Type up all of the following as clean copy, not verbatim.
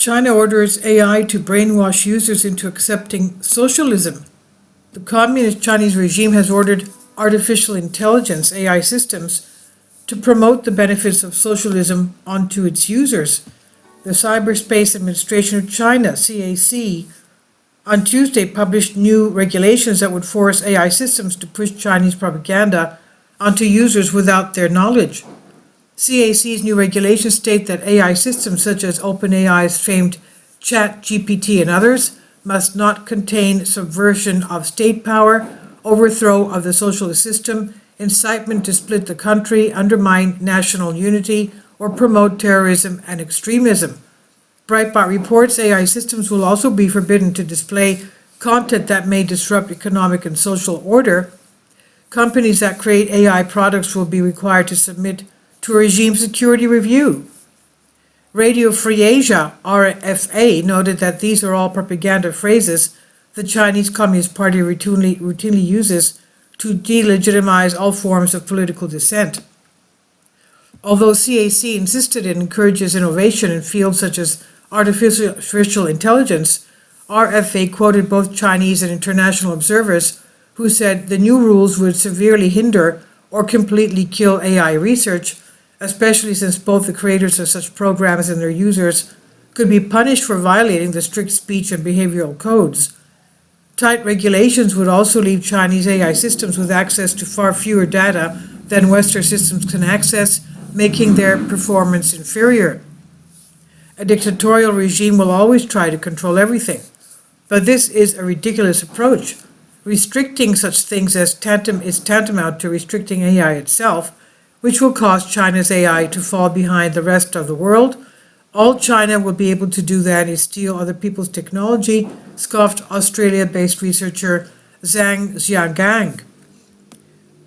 China orders AI to brainwash users into accepting socialism. The communist Chinese regime has ordered artificial intelligence AI systems to promote the benefits of socialism onto its users. The Cyberspace Administration of China, CAC, on Tuesday published new regulations that would force AI systems to push Chinese propaganda onto users without their knowledge. CAC's new regulations state that AI systems such as OpenAI's famed ChatGPT and others must not contain subversion of state power, overthrow of the socialist system, incitement to split the country, undermine national unity, or promote terrorism and extremism. Breitbart reports AI systems will also be forbidden to display content that may disrupt economic and social order. Companies that create AI products will be required to submit to a regime security review. Radio Free Asia, RFA, noted that these are all propaganda phrases the Chinese Communist Party routinely uses to delegitimize all forms of political dissent. Although CAC insisted it encourages innovation in fields such as artificial intelligence, RFA quoted both Chinese and international observers who said the new rules would severely hinder or completely kill AI research, especially since both the creators of such programs and their users could be punished for violating the strict speech and behavioral codes. Tight regulations would also leave Chinese AI systems with access to far fewer data than Western systems can access, making their performance inferior. A dictatorial regime will always try to control everything, but this is a ridiculous approach. Restricting such things is tantamount to restricting AI itself, which will cause China's AI to fall behind the rest of the world. All China will be able to do then is steal other people's technology, scoffed Australia-based researcher Zhang Xiaogang.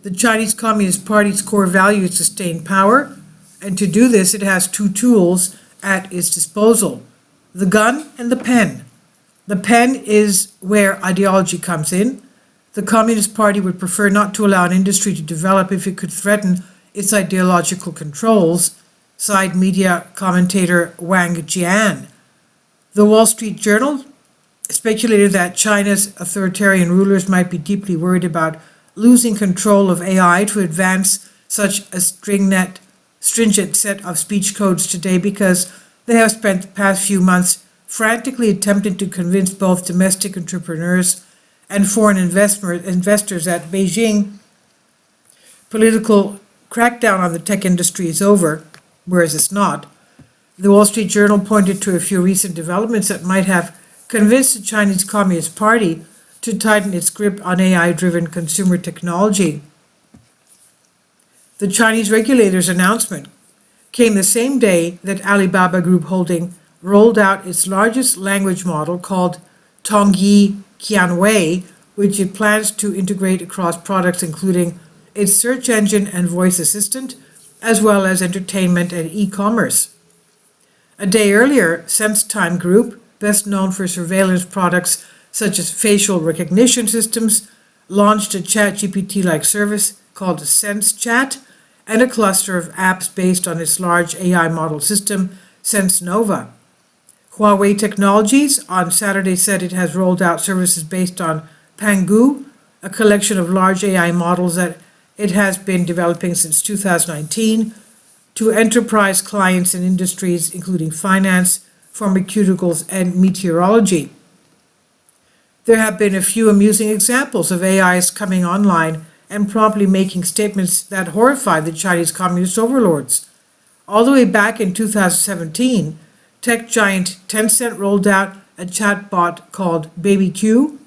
The Chinese Communist Party's core value is sustained power, and to do this it has two tools at its disposal: the gun and the pen. The pen is where ideology comes in. The Communist Party would prefer not to allow an industry to develop if it could threaten its ideological controls, sighed media commentator Wang Jian. The Wall Street Journal speculated that China's authoritarian rulers might be deeply worried about losing control of AI to advance such a stringent set of speech codes today because they have spent the past few months frantically attempting to convince both domestic entrepreneurs and foreign investors that Beijing political crackdown on the tech industry is over, whereas it's not. The Wall Street Journal pointed to a few recent developments that might have convinced the Chinese Communist Party to tighten its grip on AI-driven consumer technology. The Chinese regulator's announcement came the same day that Alibaba Group Holding rolled out its largest language model called Tongyi Qianwei, which it plans to integrate across products including its search engine and voice assistant, as well as entertainment and e-commerce. A day earlier, SenseTime Group, best known for surveillance products such as facial recognition systems, launched a ChatGPT-like service called SenseChat and a cluster of apps based on its large AI model system, SenseNova. Huawei Technologies on Saturday said it has rolled out services based on Pangu, a collection of large AI models that it has been developing since 2019 to enterprise clients in industries including finance, pharmaceuticals, and meteorology. There have been a few amusing examples of AIs coming online and promptly making statements that horrify the Chinese communist overlords. All the way back in 2017, tech giant Tencent rolled out a chatbot called BabyQ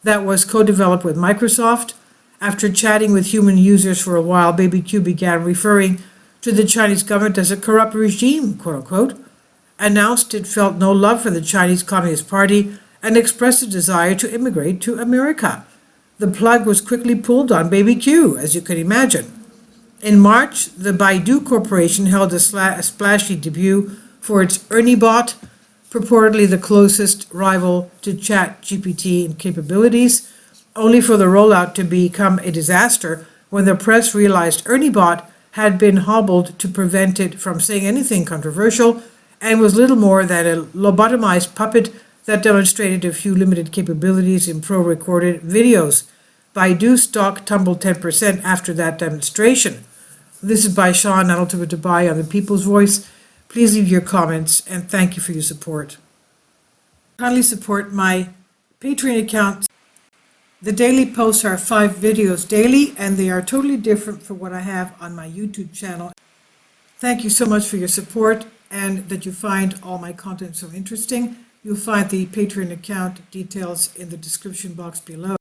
that was co-developed with Microsoft. After chatting with human users for a while, BabyQ began referring to the Chinese government as a corrupt regime, quote-unquote, announced it felt no love for the Chinese Communist Party, and expressed a desire to immigrate to America. The plug was quickly pulled on BabyQ, as you can imagine. In March, the Baidu Corporation held a splashy debut for its ErnieBot, purportedly the closest rival to ChatGPT in capabilities, only for the rollout to become a disaster when the press realized ErnieBot had been hobbled to prevent it from saying anything controversial and was little more than a lobotomized puppet that demonstrated a few limited capabilities in pro-recorded videos. Baidu stock tumbled 10% after that demonstration. This is by Sean, not ultimate to buy on the People's Voice. Please leave your comments, and thank you for your support. Kindly support my Patreon account. The daily posts are 5 videos daily, and they are totally different from what I have on my YouTube channel. Thank you so much for your support and that you find all my content so interesting. You'll find the Patreon account details in the description box below.